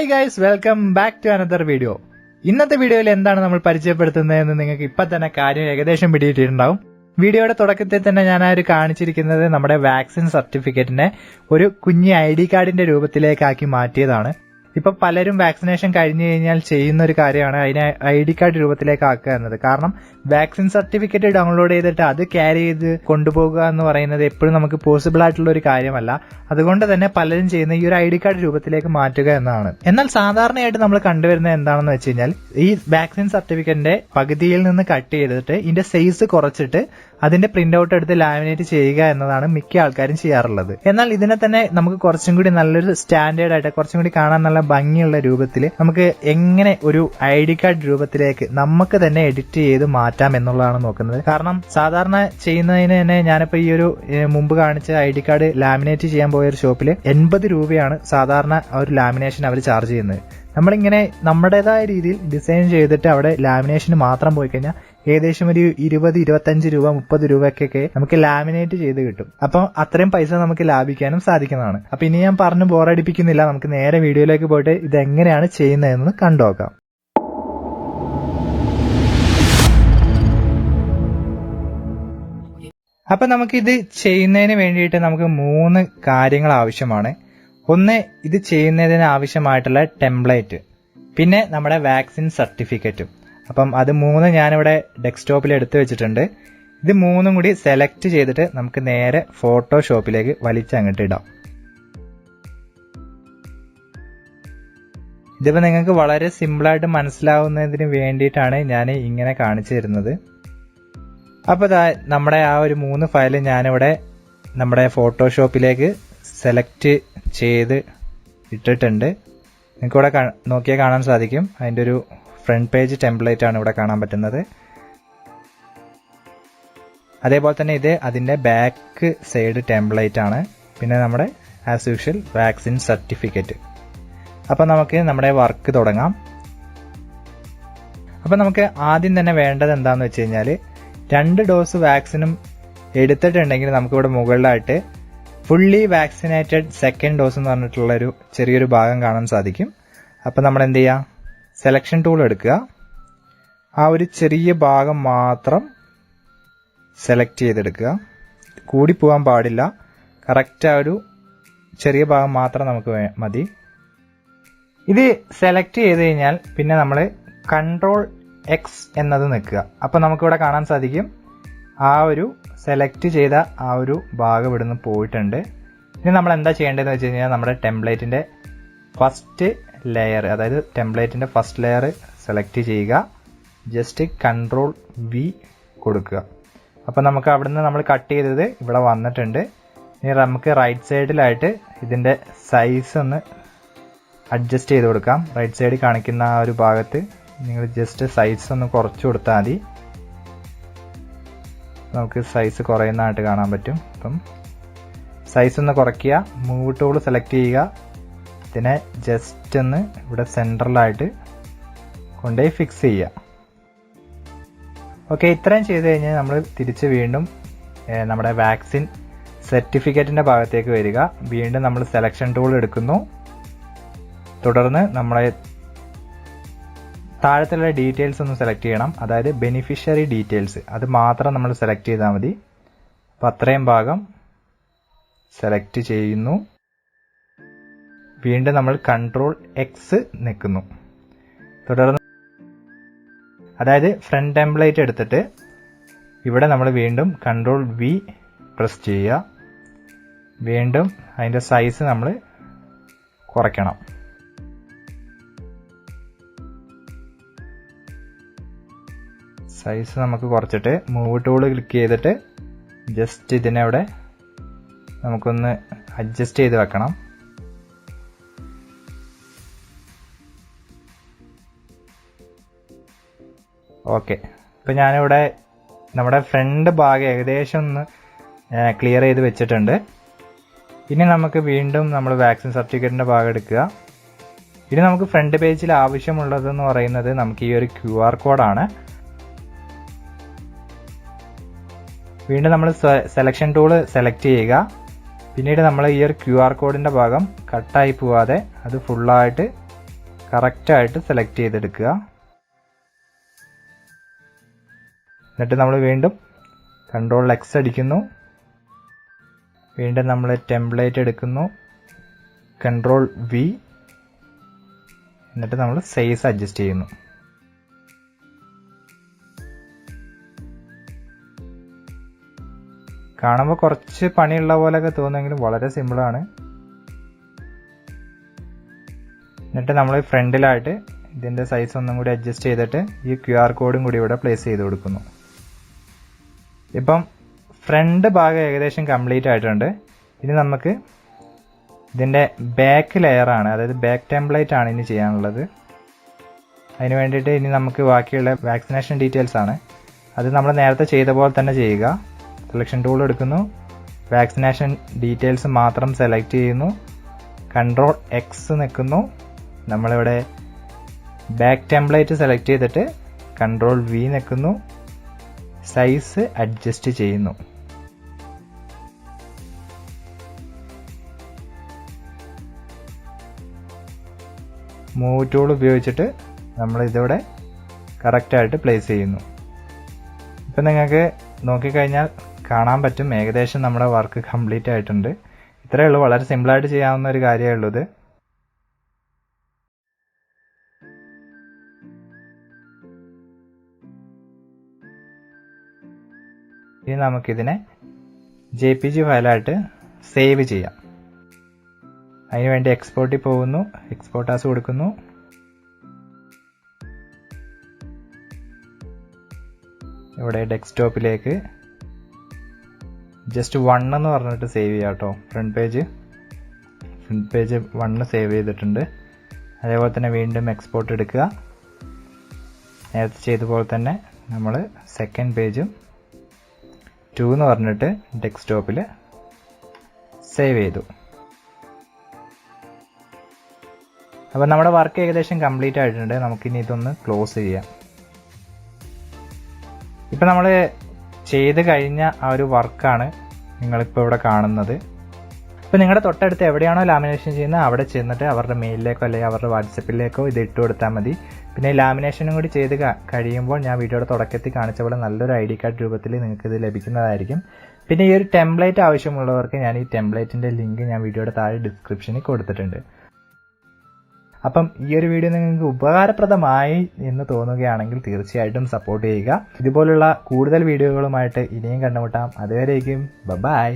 Hi guys, welcome back to another video. ഇന്നത്തെ വീഡിയോയിൽ എന്താണ് നമ്മൾ പരിചയപ്പെടുത്തുന്നതെന്ന് നിങ്ങൾക്ക് ഇപ്പം തന്നെ കാര്യം ഏകദേശം പിടികിട്ടിയിട്ടുണ്ടാവും. വീഡിയോയുടെ തുടക്കത്തിൽ തന്നെ ഞാൻ കാണിച്ചിരിക്കുന്നത് നമ്മുടെ വാക്സിൻ സർട്ടിഫിക്കറ്റിനെ ഒരു കുഞ്ഞി ID കാർഡിന്റെ രൂപത്തിലേക്കാക്കി മാറ്റിയതാണ്. ഇപ്പൊ പലരും വാക്സിനേഷൻ കഴിഞ്ഞു കഴിഞ്ഞാൽ ചെയ്യുന്ന ഒരു കാര്യമാണ് അതിനെ ID കാർഡ് രൂപത്തിലേക്ക് ആക്കുക എന്നത്. കാരണം വാക്സിൻ സർട്ടിഫിക്കറ്റ് ഡൗൺലോഡ് ചെയ്തിട്ട് അത് ക്യാരി ചെയ്ത് കൊണ്ടുപോകുക എന്ന് പറയുന്നത് എപ്പോഴും നമുക്ക് പോസിബിൾ ആയിട്ടുള്ള ഒരു കാര്യമല്ല. അതുകൊണ്ട് തന്നെ പലരും ചെയ്യുന്ന ഈ ഒരു ID കാർഡ് രൂപത്തിലേക്ക് മാറ്റുക എന്നതാണ്. എന്നാൽ സാധാരണയായിട്ട് നമ്മൾ കണ്ടുവരുന്നത് എന്താണെന്ന് വെച്ച് കഴിഞ്ഞാൽ ഈ വാക്സിൻ സർട്ടിഫിക്കറ്റിന്റെ പകുതിയിൽ നിന്ന് കട്ട് ചെയ്തിട്ട് ഇതിന്റെ സൈസ് കുറച്ചിട്ട് അതിന്റെ പ്രിന്റ് ഔട്ട് എടുത്ത് ലാമിനേറ്റ് ചെയ്യുക എന്നതാണ് മിക്ക ആൾക്കാരും ചെയ്യാറുള്ളത്. എന്നാൽ ഇതിനെ തന്നെ നമുക്ക് കുറച്ചും കൂടി നല്ലൊരു സ്റ്റാൻഡേർഡ് ആയിട്ട് കുറച്ചും കൂടി കാണാൻ നല്ല ഭംഗിയുള്ള രൂപത്തിൽ നമുക്ക് എങ്ങനെ ഒരു ID കാർഡ് രൂപത്തിലേക്ക് നമുക്ക് തന്നെ എഡിറ്റ് ചെയ്ത് മാറ്റാം എന്നുള്ളതാണ് നോക്കുന്നത്. കാരണം സാധാരണ ചെയ്യുന്നതിന് തന്നെ ഞാനിപ്പോ ഈ ഒരു മുമ്പ് കാണിച്ച ID കാർഡ് ലാമിനേറ്റ് ചെയ്യാൻ പോയ ഒരു ഷോപ്പിൽ 80 രൂപയാണ് സാധാരണ ഒരു ലാമിനേഷൻ അവർ ചാർജ് ചെയ്യുന്നത്. നമ്മളിങ്ങനെ നമ്മുടേതായ രീതിയിൽ ഡിസൈൻ ചെയ്തിട്ട് അവിടെ ലാമിനേഷന് മാത്രം പോയി കഴിഞ്ഞാൽ ഏകദേശം ഒരു 20, 25 രൂപ 30 രൂപയ്ക്കൊക്കെ നമുക്ക് ലാമിനേറ്റ് ചെയ്ത് കിട്ടും. അപ്പം അത്രയും പൈസ നമുക്ക് ലാഭിക്കാനും സാധിക്കുന്നതാണ്. അപ്പൊ ഇനി ഞാൻ പറഞ്ഞു ബോറടിപ്പിക്കുന്നില്ല, നമുക്ക് നേരെ വീഡിയോയിലേക്ക് പോയിട്ട് ഇതെങ്ങനെയാണ് ചെയ്യുന്നതെന്ന് കണ്ടുനോക്കാം. അപ്പൊ നമുക്കിത് ചെയ്യുന്നതിന് വേണ്ടിയിട്ട് നമുക്ക് 3 കാര്യങ്ങൾ ആവശ്യമാണ്. ഒന്ന്, ഇത് ചെയ്യുന്നതിന് ആവശ്യമായിട്ടുള്ള ടെംപ്ലേറ്റ്, പിന്നെ നമ്മുടെ വാക്സിൻ സർട്ടിഫിക്കറ്റും. അപ്പം അത് 3 ഞാനിവിടെ ഡെസ്ക്ടോപ്പിൽ എടുത്തു വെച്ചിട്ടുണ്ട്. ഇത് 3 കൂടി സെലക്ട് ചെയ്തിട്ട് നമുക്ക് നേരെ ഫോട്ടോഷോപ്പിലേക്ക് വലിച്ചങ്ങോട്ട് ഇടാം. ഇതിപ്പോ നിങ്ങൾക്ക് വളരെ സിമ്പിളായിട്ട് മനസ്സിലാവുന്നതിന് വേണ്ടിയിട്ടാണ് ഞാൻ ഇങ്ങനെ കാണിച്ചു തരുന്നത്. അപ്പൊ നമ്മുടെ ആ ഒരു 3 ഫയൽ ഞാനിവിടെ നമ്മുടെ ഫോട്ടോഷോപ്പിലേക്ക് സെലക്ട് ചെയ്ത് ഇട്ടിട്ടുണ്ട്. നിങ്ങൾക്ക് ഇവിടെ നോക്കിയാൽ കാണാൻ സാധിക്കും. അതിൻ്റെ ഒരു ഫ്രണ്ട് പേജ് ടെംപ്ലേറ്റ് ആണ് ഇവിടെ കാണാൻ പറ്റുന്നത്. അതേപോലെ തന്നെ ഇത് അതിൻ്റെ ബാക്ക് സൈഡ് ടെംപ്ലേറ്റ് ആണ്. പിന്നെ നമ്മുടെ ആസ് യൂഷ്വൽ വാക്സിൻ സർട്ടിഫിക്കറ്റ്. അപ്പം നമുക്ക് നമ്മുടെ വർക്ക് തുടങ്ങാം. അപ്പം നമുക്ക് ആദ്യം തന്നെ വേണ്ടത് എന്താണെന്ന് വെച്ച് കഴിഞ്ഞാൽ 2 ഡോസ് വാക്സിനും എടുത്തിട്ടുണ്ടെങ്കിൽ നമുക്കിവിടെ മുകളിലായിട്ട് ഫുള്ളി വാക്സിനേറ്റഡ് സെക്കൻഡ് ഡോസ് എന്ന് പറഞ്ഞിട്ടുള്ളൊരു ചെറിയൊരു ഭാഗം കാണാൻ സാധിക്കും. അപ്പം നമ്മൾ എന്ത് ചെയ്യുക, സെലക്ഷൻ ടൂൾ എടുക്കുക. ആ ഒരു ചെറിയ ഭാഗം മാത്രം സെലക്ട് ചെയ്തെടുക്കുക. കൂടി പോകാൻ പാടില്ല. കറക്റ്റ് ആ ഒരു ചെറിയ ഭാഗം മാത്രം നമുക്ക് മതി. ഇത് സെലക്ട് ചെയ്ത് കഴിഞ്ഞാൽ പിന്നെ നമ്മൾ Ctrl+X എന്നത് നിൽക്കുക. അപ്പം നമുക്കിവിടെ കാണാൻ സാധിക്കും ആ ഒരു സെലക്ട് ചെയ്ത ആ ഒരു ഭാഗം ഇവിടുന്ന് പോയിട്ടുണ്ട്. ഇനി നമ്മൾ എന്താ ചെയ്യേണ്ടതെന്ന് വെച്ച് കഴിഞ്ഞാൽ നമ്മുടെ ടെംപ്ലേറ്റിന്റെ ഫസ്റ്റ് ലെയർ, അതായത് ടെംപ്ലേറ്റിന്റെ ഫസ്റ്റ് ലെയർ സെലക്ട് ചെയ്യുക. ജസ്റ്റ് Ctrl+V കൊടുക്കുക. അപ്പം നമുക്ക് അവിടുന്ന് നമ്മൾ കട്ട് ചെയ്തത് ഇവിടെ വന്നിട്ടുണ്ട്. ഇനി നമുക്ക് റൈറ്റ് സൈഡിലായിട്ട് ഇതിന്റെ സൈസ് ഒന്ന് അഡ്ജസ്റ്റ് ചെയ്ത് കൊടുക്കാം. റൈറ്റ് സൈഡിൽ കാണിക്കുന്ന ആ ഒരു ഭാഗത്ത് നിങ്ങൾ ജസ്റ്റ് സൈസ് ഒന്ന് കുറച്ച് കൊടുത്താൽ മതി. നമുക്ക് സൈസ് കുറയുന്നതായിട്ട് കാണാൻ പറ്റും. അപ്പം സൈസ് ഒന്ന് കുറയ്ക്കുക. മൂവ് ടൂൾ സെലക്ട് ചെയ്യുക. ഇതിനെ ജസ്റ്റ് ഒന്ന് ഇവിടെ സെൻട്രലായിട്ട് കൊണ്ടുപോയി ഫിക്സ് ചെയ്യുക. ഓക്കെ, ഇത്രയും ചെയ്ത് കഴിഞ്ഞാൽ നമ്മൾ തിരിച്ച് വീണ്ടും നമ്മുടെ വാക്സിൻ സർട്ടിഫിക്കറ്റിന്റെ ഭാഗത്തേക്ക് വരിക. വീണ്ടും നമ്മൾ സെലക്ഷൻ ടൂൾ എടുക്കുന്നു. തുടർന്ന് നമ്മളെ താഴത്തുള്ള ഡീറ്റെയിൽസ് ഒന്ന് സെലക്ട് ചെയ്യണം. അതായത് ബെനിഫിഷ്യറി ഡീറ്റെയിൽസ്, അത് മാത്രം നമ്മൾ സെലക്ട് ചെയ്താൽ മതി. അപ്പം അത്രയും ഭാഗം സെലക്ട് ചെയ്യുന്നു. വീണ്ടും നമ്മൾ Ctrl+X നിൽക്കുന്നു. തുടർന്ന് അതായത് ഫ്രണ്ട് ടെംപ്ലേറ്റ് എടുത്തിട്ട് ഇവിടെ നമ്മൾ വീണ്ടും Ctrl+V പ്രസ് ചെയ്യുക. വീണ്ടും അതിൻ്റെ സൈസ് നമ്മൾ കുറയ്ക്കണം. സൈസ് നമുക്ക് കുറച്ചിട്ട് മൂവ് ടൂൾ ക്ലിക്ക് ചെയ്തിട്ട് ജസ്റ്റ് ഇതിനവിടെ നമുക്കൊന്ന് അഡ്ജസ്റ്റ് ചെയ്ത് വെക്കണം. ഓക്കെ, ഇപ്പം ഞാനിവിടെ നമ്മുടെ ഫ്രണ്ട് ഭാഗം ഏകദേശം ഒന്ന് ക്ലിയർ ചെയ്ത് വെച്ചിട്ടുണ്ട്. ഇനി നമുക്ക് വീണ്ടും നമ്മൾ വാക്സിൻ സർട്ടിഫിക്കറ്റിൻ്റെ ഭാഗം എടുക്കുക. ഇനി നമുക്ക് ഫ്രണ്ട് പേജിൽ ആവശ്യമുള്ളതെന്ന് പറയുന്നത് നമുക്ക് ഈ ഒരു QR കോഡാണ്. വീണ്ടും നമ്മൾ സെലക്ഷൻ ടൂൾ സെലക്ട് ചെയ്യുക. പിന്നീട് നമ്മൾ ഈ ഒരു QR കോഡിന്റെ ഭാഗം കട്ടായി പോവാതെ അത് ഫുള്ളായിട്ട് കറക്റ്റായിട്ട് സെലക്ട് ചെയ്തെടുക്കുക. എന്നിട്ട് നമ്മൾ വീണ്ടും Ctrl+X അടിക്കുന്നു. വീണ്ടും നമ്മൾ ടെംപ്ലേറ്റ് എടുക്കുന്നു, Ctrl+V, എന്നിട്ട് നമ്മൾ സൈസ് അഡ്ജസ്റ്റ് ചെയ്യുന്നു. കാണുമ്പോൾ കുറച്ച് പണിയുള്ള പോലെയൊക്കെ തോന്നുമെങ്കിലും വളരെ സിമ്പിളാണ്. എന്നിട്ട് നമ്മൾ ഫ്രണ്ടിലായിട്ട് ഇതിൻ്റെ സൈസ് ഒന്നും കൂടി അഡ്ജസ്റ്റ് ചെയ്തിട്ട് ഈ QR കോഡും കൂടി ഇവിടെ പ്ലേസ് ചെയ്ത് കൊടുക്കുന്നു. ഇപ്പം ഫ്രണ്ട് ഭാഗം ഏകദേശം കംപ്ലീറ്റ് ആയിട്ടുണ്ട്. ഇനി നമുക്ക് ഇതിൻ്റെ ബാക്ക് ലെയറാണ്, അതായത് ബാക്ക് ടെംപ്ലേറ്റ് ആണ് ഇനി ചെയ്യാനുള്ളത്. അതിന് വേണ്ടിയിട്ട് ഇനി നമുക്ക് ബാക്കിയുള്ള വാക്സിനേഷൻ ഡീറ്റെയിൽസ് ആണ്. അത് നമ്മൾ നേരത്തെ ചെയ്ത പോലെ തന്നെ ചെയ്യുക. സെലക്ഷൻ ടൂൾ എടുക്കുന്നു, വാക്സിനേഷൻ ഡീറ്റെയിൽസ് മാത്രം സെലക്ട് ചെയ്യുന്നു, Ctrl+X നിൽക്കുന്നു. നമ്മളിവിടെ ബാക്ക് ടെംപ്ലേറ്റ് സെലക്ട് ചെയ്തിട്ട് Ctrl+V നിൽക്കുന്നു, സൈസ് അഡ്ജസ്റ്റ് ചെയ്യുന്നു. മൂവ് ടൂൾ ഉപയോഗിച്ചിട്ട് നമ്മൾ ഇതിവിടെ കറക്റ്റായിട്ട് പ്ലേസ് ചെയ്യുന്നു. ഇപ്പം നിങ്ങൾക്ക് നോക്കിക്കഴിഞ്ഞാൽ കാണാൻ പറ്റും ഏകദേശം നമ്മുടെ വർക്ക് കംപ്ലീറ്റ് ആയിട്ടുണ്ട്. ഇത്രയേ ഉള്ളൂ, വളരെ സിമ്പിളായിട്ട് ചെയ്യാവുന്ന ഒരു കാര്യമേ ഉള്ളൂ ഇത്. ഇനി നമുക്കിതിനെ JPG ഫയലായിട്ട് സേവ് ചെയ്യാം. അതിനുവേണ്ടി എക്സ്പോർട്ടിൽ പോകുന്നു, എക്സ്പോർട്ട് ആസ് കൊടുക്കുന്നു. ഇവിടെ ഡെസ്ക്ടോപ്പിലേക്ക് ജസ്റ്റ് 1 എന്ന് പറഞ്ഞിട്ട് സേവ് ചെയ്യാം കേട്ടോ. ഫ്രണ്ട് പേജ് 1 സേവ് ചെയ്തിട്ടുണ്ട്. അതേപോലെ തന്നെ വീണ്ടും എക്സ്പോർട്ട് എടുക്കുക. നേരത്തെ ചെയ്ത പോലെ തന്നെ നമ്മൾ സെക്കൻഡ് പേജും 2 എന്ന് പറഞ്ഞിട്ട് ഡെസ്ക്ടോപ്പിൽ സേവ് ചെയ്തു. അപ്പോൾ നമ്മുടെ വർക്ക് ഏകദേശം കംപ്ലീറ്റ് ആയിട്ടുണ്ട്. നമുക്കിനി ഇതൊന്ന് ക്ലോസ് ചെയ്യാം. ഇപ്പം നമ്മൾ ചെയ്ത് കഴിഞ്ഞ ആ ഒരു വർക്കാണ് നിങ്ങളിപ്പോൾ ഇവിടെ കാണുന്നത്. ഇപ്പോൾ നിങ്ങളുടെ തൊട്ടടുത്ത് എവിടെയാണോ ലാമിനേഷൻ ചെയ്യുന്നത് അവിടെ ചെന്നിട്ട് അവരുടെ മെയിലിലേക്കോ അല്ലെങ്കിൽ അവരുടെ വാട്സപ്പിലേക്കോ ഇത് ഇട്ട് കൊടുത്താൽ മതി. പിന്നെ ലാമിനേഷനും കൂടി ചെയ്ത് കഴിയുമ്പോൾ ഞാൻ വീഡിയോയുടെ തുടക്കത്തിൽ കാണിച്ച പോലെ നല്ലൊരു ID കാർഡ് രൂപത്തിൽ നിങ്ങൾക്ക് ഇത് ലഭിക്കുന്നതായിരിക്കും. പിന്നെ ഈ ഒരു ടെംപ്ലേറ്റ് ആവശ്യമുള്ളവർക്ക് ഞാൻ ഈ ടെംപ്ലേറ്റിൻ്റെ ലിങ്ക് ഞാൻ വീഡിയോയുടെ താഴെ ഡിസ്ക്രിപ്ഷനിൽ കൊടുത്തിട്ടുണ്ട്. അപ്പം ഈ ഒരു വീഡിയോ നിങ്ങൾക്ക് ഉപകാരപ്രദമായി എന്ന് തോന്നുകയാണെങ്കിൽ തീർച്ചയായിട്ടും സപ്പോർട്ട് ചെയ്യുക. ഇതുപോലുള്ള കൂടുതൽ വീഡിയോകളുമായിട്ട് ഇനിയും കണ്ടുമുട്ടാം. അതുവരേക്കും ബൈ.